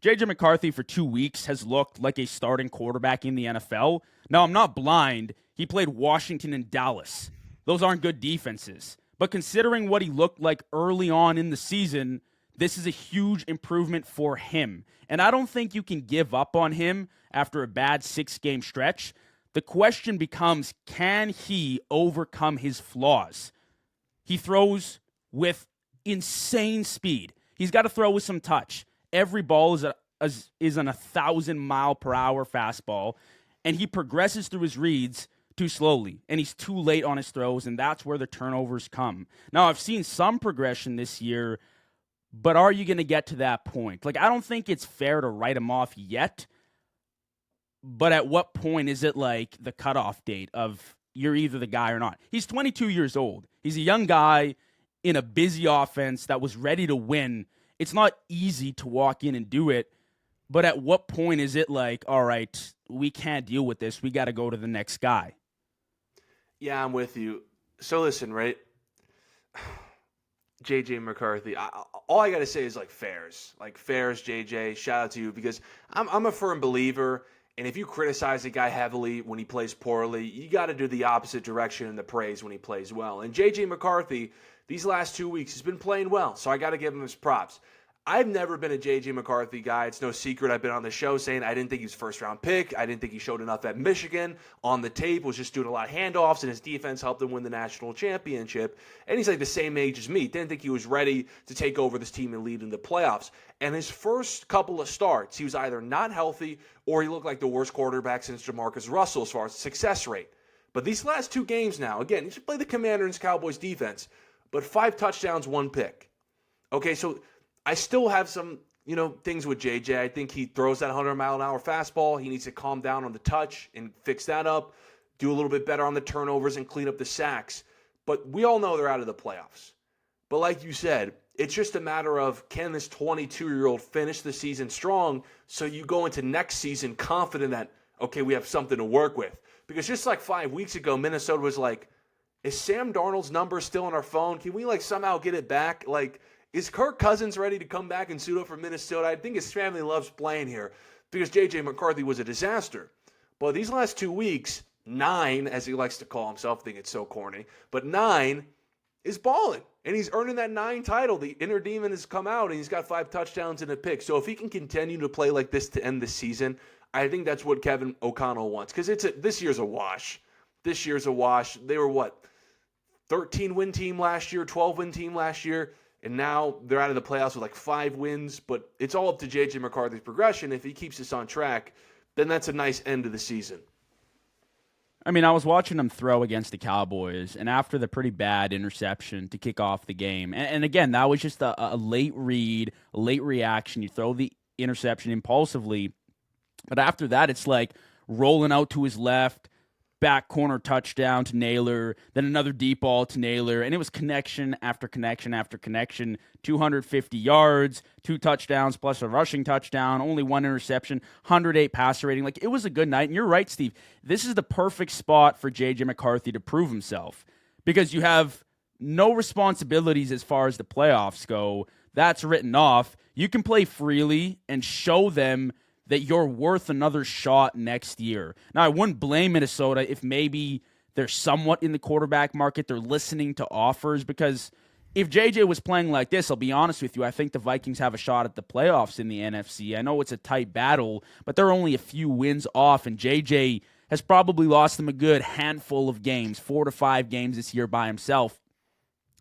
JJ McCarthy for 2 weeks has looked like a starting quarterback in the NFL. Now, I'm not blind. He played Washington and Dallas. Those aren't good defenses. But considering what he looked like early on in the season, this is a huge improvement for him. And I don't think you can give up on him after a bad 6-game stretch. The question becomes, can he overcome his flaws? He throws with insane speed. He's got to throw with some touch. Every ball is an 1,000-mile-per-hour fastball, and he progresses through his reads too slowly, and he's too late on his throws, and that's where the turnovers come. Now, I've seen some progression this year, but are you going to get to that point? Like, I don't think it's fair to write him off yet, but at what point is it like the cutoff date of you're either the guy or not? He's 22 years old. He's a young guy in a busy offense that was ready to win. It's not easy to walk in and do it, but at what point is it like, all right, we can't deal with this. We got to go to the next guy. Yeah, I'm with you. So listen, right? JJ McCarthy. All I got to say is fairs. Fairs, JJ, shout out to you because I'm a firm believer. And if you criticize a guy heavily when he plays poorly, you got to do the opposite direction in the praise when he plays well. And JJ McCarthy, these last 2 weeks, has been playing well. So I got to give him his props. I've never been a JJ McCarthy guy. It's no secret. I've been on the show saying I didn't think he was a first-round pick. I didn't think he showed enough at Michigan. On the tape, was just doing a lot of handoffs, and his defense helped him win the national championship. And he's the same age as me. Didn't think he was ready to take over this team and lead in the playoffs. And his first couple of starts, he was either not healthy or he looked like the worst quarterback since Jamarcus Russell as far as success rate. But these last 2 games now, again, he should play the Commanders' Cowboys defense, but 5 touchdowns, 1 pick. Okay, so I still have some, things with JJ. I think he throws that 100-mile-an-hour fastball. He needs to calm down on the touch and fix that up, do a little bit better on the turnovers and clean up the sacks. But we all know they're out of the playoffs. But like you said, it's just a matter of can this 22-year-old finish the season strong so you go into next season confident that, okay, we have something to work with. Because just 5 weeks ago, Minnesota was like, is Sam Darnold's number still on our phone? Can we somehow get it back? Is Kirk Cousins ready to come back and suit up for Minnesota? I think his family loves playing here because J.J. McCarthy was a disaster. But these last 2 weeks, 9, as he likes to call himself, I think it's so corny, but 9 is balling. And he's earning that 9 title. The inner demon has come out, and he's got 5 touchdowns and a pick. So if he can continue to play like this to end the season, I think that's what Kevin O'Connell wants because this year's a wash. This year's a wash. They were, 13-win team last year, 12-win team last year. And now they're out of the playoffs with 5 wins. But it's all up to J.J. McCarthy's progression. If he keeps this on track, then that's a nice end of the season. I mean, I was watching him throw against the Cowboys, and after the pretty bad interception to kick off the game, and again, that was just a late read, a late reaction. You throw the interception impulsively, but after that, it's rolling out to his left, back corner touchdown to Naylor, then another deep ball to Naylor, and it was connection after connection after connection, 250 yards, 2 touchdowns plus a rushing touchdown, only 1 interception, 108 passer rating. It was a good night, and you're right, Steve. This is the perfect spot for J.J. McCarthy to prove himself because you have no responsibilities as far as the playoffs go. That's written off. You can play freely and show them that you're worth another shot next year. Now, I wouldn't blame Minnesota if maybe they're somewhat in the quarterback market. They're listening to offers because if JJ was playing like this, I'll be honest with you, I think the Vikings have a shot at the playoffs in the NFC. I know it's a tight battle, but they're only a few wins off, and JJ has probably lost them a good handful of games, 4 to 5 games this year by himself.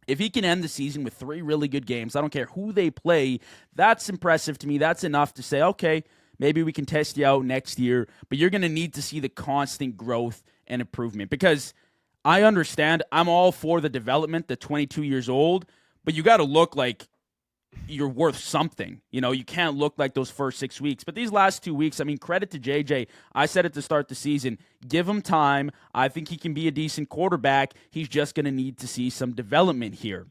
If he can end the season with 3 really good games, I don't care who they play, that's impressive to me. That's enough to say, okay, maybe we can test you out next year, but you're going to need to see the constant growth and improvement because I understand I'm all for the development, the 22 years old, but you got to look like you're worth something. You can't look like those first 6 weeks. But these last 2 weeks, credit to JJ. I said it to start the season. Give him time. I think he can be a decent quarterback. He's just going to need to see some development here.